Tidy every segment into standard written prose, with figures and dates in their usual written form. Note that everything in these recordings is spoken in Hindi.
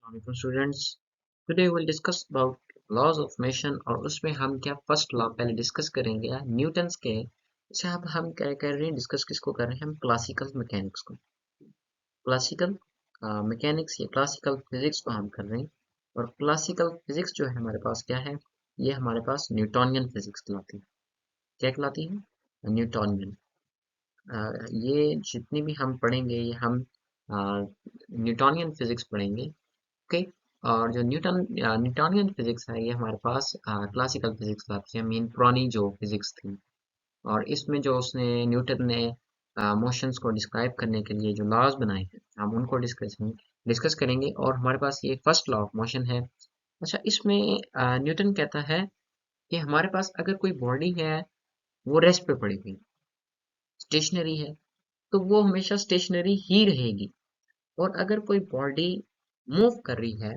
Assalamualaikum students. Today we'll discuss about laws of motion और उसमें हम क्या फर्स्ट लॉ पहले डिस्कस करेंगे न्यूटन्स के। अच्छा अब हम क्या कर रहे हैं, डिस्कस किसको कर रहे हैं, हम क्लासिकल मैकेनिक्स को, क्लासिकल मैकेनिक्स या क्लासिकल फिजिक्स को हम कर रहे हैं। और क्लासिकल फिजिक्स जो है हमारे पास क्या है, ये हमारे पास न्यूटोनियन फिजिक्स कहलाती है। क्या कहलाती है? न्यूटोनियन। ये जितनी भी हम पढ़ेंगे ये हम न्यूटोनियन फिजिक्स पढ़ेंगे। ओके। और जो न्यूटोनियन फिजिक्स है ये हमारे पास क्लासिकल फिजिक्स लाती है, मीन पुरानी जो फिजिक्स थी। और इसमें जो उसने न्यूटन ने मोशंस को डिस्क्राइब करने के लिए जो लॉज बनाए हैं हम उनको डिस्कस करेंगे। और हमारे पास ये फर्स्ट लॉ ऑफ मोशन है। अच्छा इसमें न्यूटन कहता है कि हमारे पास अगर कोई बॉडी है वो रेस्ट पे पड़ी हुई स्टेशनरी है तो वो हमेशा स्टेशनरी ही रहेगी। और अगर कोई बॉडी मूव कर रही है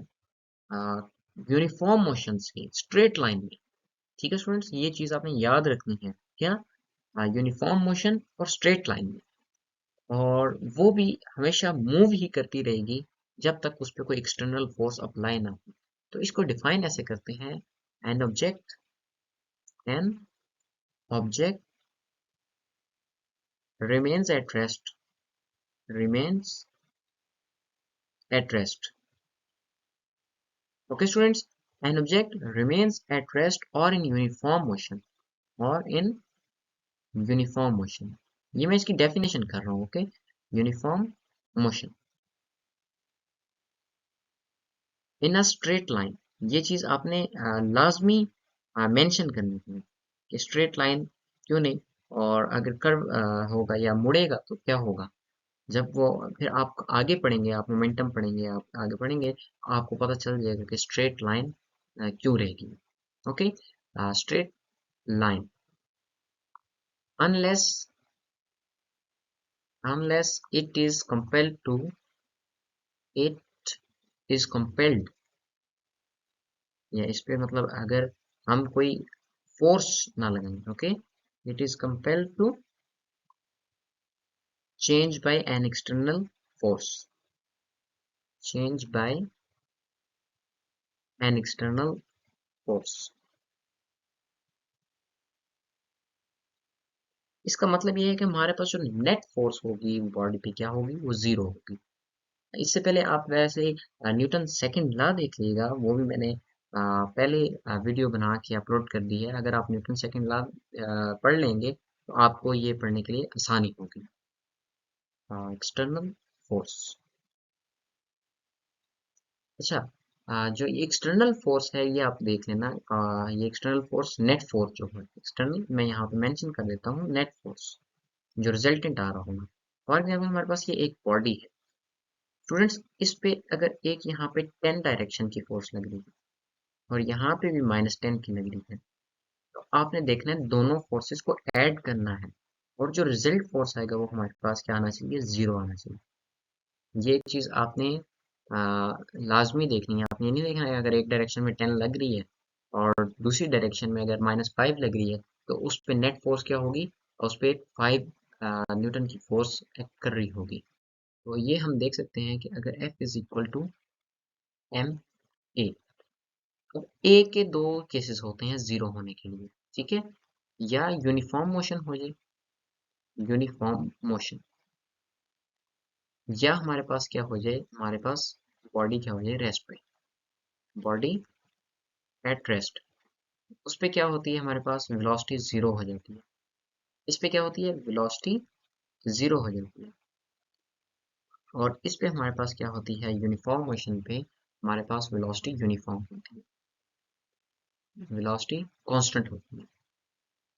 यूनिफॉर्म मोशन से स्ट्रेट लाइन में, ठीक है स्टूडेंट्स, ये चीज आपने याद रखनी है। क्या? यूनिफॉर्म मोशन और स्ट्रेट लाइन में, और वो भी हमेशा मूव ही करती रहेगी जब तक उस पर कोई एक्सटर्नल फोर्स अप्लाई ना हो। तो इसको डिफाइन ऐसे करते हैं, an object remains at rest remains at rest okay students, an object remains at rest or in uniform motion or in uniform motion. ये मैं इसकी डेफिनेशन कर रहा हूँ। Okay, uniform motion in a straight line, ये चीज आपने लाजमी मेंशन करनी है कि स्ट्रेट लाइन क्यों नहीं, और अगर कर्व होगा या मुड़ेगा तो क्या होगा। जब वो फिर आप आगे पढ़ेंगे, आप मोमेंटम पढ़ेंगे, आप आगे पढ़ेंगे, आपको पता चल जाएगा कि स्ट्रेट लाइन क्यों रहेगी। Okay, straight line unless it is compelled to it is compelled, या इस पे मतलब अगर हम कोई फोर्स ना लगाएं। Okay, it is compelled to change by an external force, change by an external force. इसका मतलब ये है कि हमारे पास जो नेट फोर्स होगी बॉडी पे क्या होगी, वो जीरो होगी। इससे पहले आप वैसे न्यूटन सेकंड लॉ देख लीजिएगा, वो भी मैंने पहले वीडियो बना के अपलोड कर दी है। अगर आप न्यूटन सेकंड लॉ पढ़ लेंगे तो आपको ये पढ़ने के लिए आसानी होगी। External force. अच्छा, जो ये एक्सटर्नल फोर्स है ये आप देख लेना। ये एक्सटर्नल फोर्स नेट फोर्स जो है एक्सटर्नल, मैं यहाँ पे मेंशन कर देता हूँ नेट फोर्स जो रिजल्टेंट आ रहा होगा। फॉर एग्जाम्पल हमारे पास ये एक बॉडी है स्टूडेंट्स, इस पे अगर एक यहाँ पे 10 डायरेक्शन की फोर्स लग रही है और यहाँ पे भी -10 की लग रही है, तो आपने देखना है दोनों फोर्सेस को ऐड करना है, और जो रिजल्ट फोर्स आएगा वो हमारे पास क्या आना चाहिए, जीरो आना चाहिए। ये चीज आपने लाजमी देखनी है। आपने ये नहीं देखना है अगर एक डायरेक्शन में 10 लग रही है और दूसरी डायरेक्शन में अगर -5 लग रही है तो उस पे नेट फोर्स क्या होगी, उस पे 5 न्यूटन की फोर्स एक्ट कर रही होगी। तो ये हम देख सकते हैं कि अगर F is equal to M A, अब ए के दो केसेस होते हैं जीरो होने के लिए, ठीक है, या यूनिफॉर्म मोशन हो जाए, यूनिफॉर्म मोशन, या हमारे पास क्या हो जाए, हमारे पास बॉडी क्या हो जाए, रेस्ट पे, बॉडी एट रेस्ट। उस पे क्या होती है, हमारे पास वेलोसिटी जीरो हो जाती है। इस पे क्या होती है, वेलोसिटी जीरो हो जाती है। और इस पे हमारे पास क्या होती है, यूनिफॉर्म मोशन पे हमारे पास वेलोसिटी यूनिफॉर्म होती है, वेलोसिटी कांस्टेंट होती है।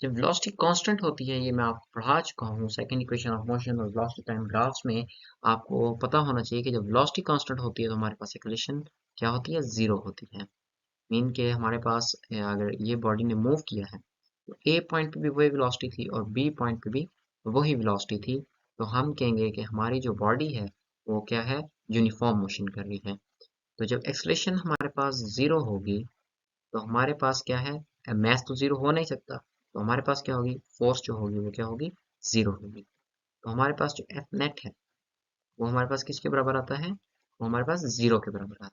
जब वेलोसिटी कांस्टेंट होती है, ये मैं आपको पढ़ा चुका हूँ सेकंड इक्वेशन ऑफ मोशन और वेलोसिटी टाइम ग्राफ्स में। आपको पता होना चाहिए कि जब वेलोसिटी कांस्टेंट होती है तो हमारे पास एक्सेलरेशन क्या होती है, जीरो होती है। मीन के हमारे पास अगर ये बॉडी ने मूव किया है तो ए पॉइंट पे भी वही वेलोसिटी थी और बी पॉइंट पे भी वही वेलोसिटी थी, तो हम कहेंगे कि हमारी जो बॉडी है वो क्या है, यूनिफॉर्म मोशन कर रही है। तो जब एक्सेलरेशन हमारे पास जीरो होगी तो हमारे पास क्या है, मैथ तो जीरो हो नहीं सकता, तो हमारे पास क्या होगी, फोर्स जो होगी वो क्या होगी, जीरो होगी। तो हमारे पास जो एफ नेट है वो हमारे पास किसके बराबर आता है, वो हमारे पास जीरो के बराबर आता है।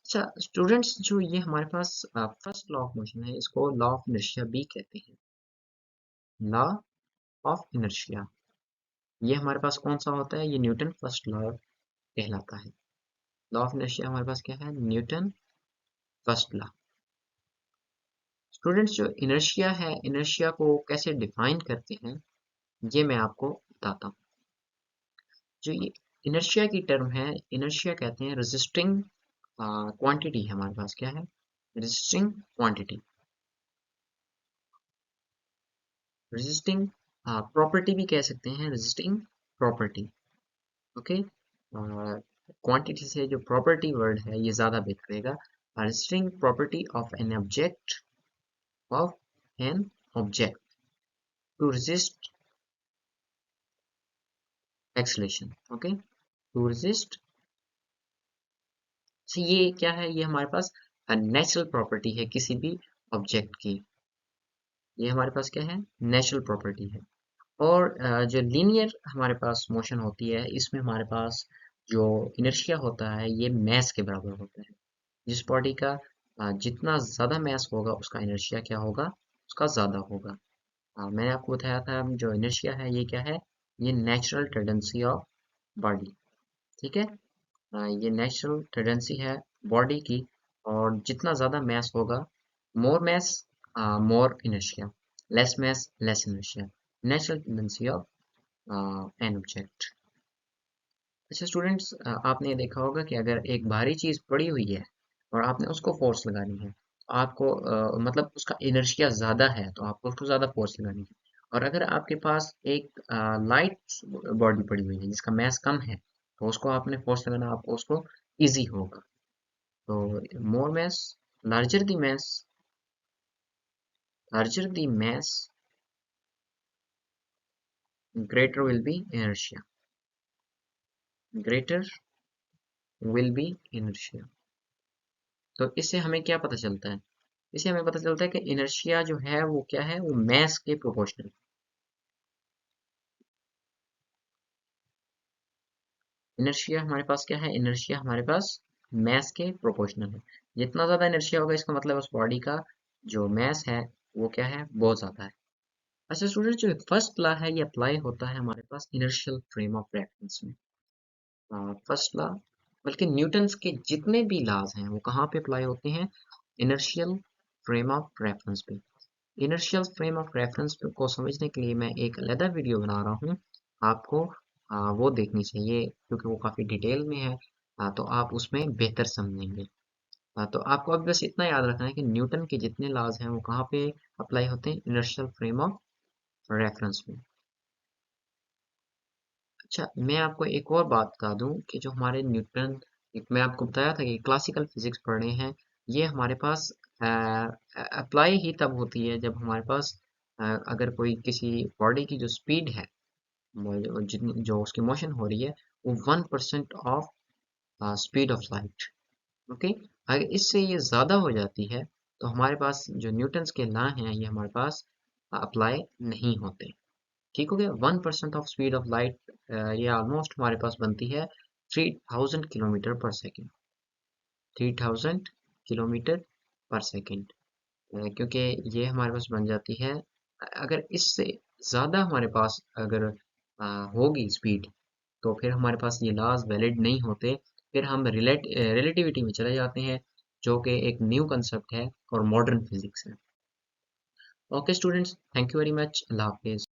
अच्छा स्टूडेंट्स, जो ये हमारे पास फर्स्ट लॉ ऑफ मोशन है, इसको लॉ ऑफ इनर्शिया भी कहते हैं। लॉ ऑफ इनर्शिया, ये हमारे पास कौन सा होता है? ये न्यूटन फर्स्ट लॉ कहलाता है। लॉ ऑफ इनर्शिया हमारे पास क्या है? Newton first law. स्टूडेंट्स, जो इनर्शिया है, इनर्शिया को कैसे डिफाइन करते हैं ये मैं आपको बताता हूँ। जो ये इनर्शिया की टर्म है, इनर्शिया कहते हैं रेजिस्टिंग क्वांटिटी है हमारे पास। क्या है? Resisting quantity. रेजिस्टिंग प्रॉपर्टी भी कह सकते हैं, रेजिस्टिंग प्रॉपर्टी। ओके, क्वांटिटी से जो प्रॉपर्टी वर्ड है ये ज्यादा बेहतर रहेगा। Resisting property of an object, of an object to resist acceleration. Okay, to resist. ये क्या है? ये हमारे पास नेचुरल प्रॉपर्टी है किसी भी ऑब्जेक्ट की। ये हमारे पास क्या है? नेचुरल प्रॉपर्टी है। और जो लीनियर हमारे पास मोशन होती है, इसमें हमारे पास जो इनर्शिया होता है ये मैस के बराबर होता है। जिस बॉडी का जितना ज़्यादा मैस होगा उसका इनर्शिया क्या होगा? उसका ज़्यादा होगा। मैंने आपको बताया था जो इनर्शिया है ये क्या है? ये नेचुरल टेंडेंसी ऑफ बॉडी। ठीक है, ये नेचुरल टेंडेंसी है बॉडी की। और जितना ज़्यादा मैस होगा, more mass more inertia, less mass less inertia, natural tendency of an object. अच्छा स्टूडेंट्स, आपने देखा होगा कि अगर एक भारी चीज़ पड़ी हुई है और आपने उसको फोर्स लगानी है, तो आपको मतलब उसका इनर्शिया ज़्यादा है तो आपको उसको ज़्यादा फोर्स लगानी है। और अगर आपके पास एक लाइट बॉडी पड़ी हुई है जिसका मैस कम है, तो उसको आपने फोर्स लगाना, आपको उसको इजी होगा। तो more mass, larger the mass, larger the mass, greater will be inertia, greater will be inertia। तो इससे हमें क्या पता चलता है? इससे हमें पता चलता है कि इनर्शिया जो है वो क्या है? वो मैस के प्रोपोर्शनल। इनर्शिया हमारे पास क्या है? इनर्शिया हमारे पास मैस के प्रोपोर्शनल है। जितना ज्यादा इनर्शिया होगा इसका मतलब उस बॉडी का जो मैस है वो क्या है? बहुत ज्यादा है। अच्छा स्टूडेंट, जो फर्स्ट लॉ है ये अप्लाई होता है हमारे पास इनर्शियल फ्रेम ऑफ रेफरेंस में। फर्स्ट लॉ, बल्कि न्यूटन्स के जितने भी लॉज हैं वो कहाँ पे अप्लाई होते हैं? इनर्शियल फ्रेम ऑफ रेफरेंस पे। इनर्शियल फ्रेम ऑफ रेफरेंस को समझने के लिए मैं एक अलग वीडियो बना रहा हूँ, आपको वो देखनी चाहिए क्योंकि वो काफ़ी डिटेल में है। तो आप उसमें बेहतर समझेंगे। तो आपको अब बस इतना याद रखना है कि न्यूटन के जितने लॉज हैं वो कहाँ पे अप्लाई होते हैं? इनर्शियल फ्रेम ऑफ रेफरेंस में। अच्छा, मैं आपको एक और बात बता दूं कि जो हमारे न्यूटन, मैं आपको बताया था कि क्लासिकल फिजिक्स पढ़े हैं, ये हमारे पास अप्लाई ही तब होती है जब हमारे पास अगर कोई किसी बॉडी की जो स्पीड है, जो उसकी मोशन हो रही है, वो 1% of speed of light. Okay, अगर इससे ये ज़्यादा हो जाती है तो हमारे पास जो न्यूटन्स के लॉ हैं ये हमारे पास अप्लाई नहीं होते। ठीक हो गया। 1% ऑफ स्पीड ऑफ लाइट, ये ऑलमोस्ट हमारे पास बनती है 3000 किलोमीटर पर सेकेंड। 3000 किलोमीटर पर सेकेंड, क्योंकि ये हमारे पास बन जाती है। अगर इससे ज़्यादा हमारे पास अगर होगी स्पीड तो फिर हमारे पास ये लॉज वैलिड नहीं होते। फिर हम रिलेटिविटी में चले जाते हैं, जो कि एक न्यू कंसेप्ट है और मॉडर्न फिजिक्स है। Okay students, thank you very much. अल्लाह हाफिज़।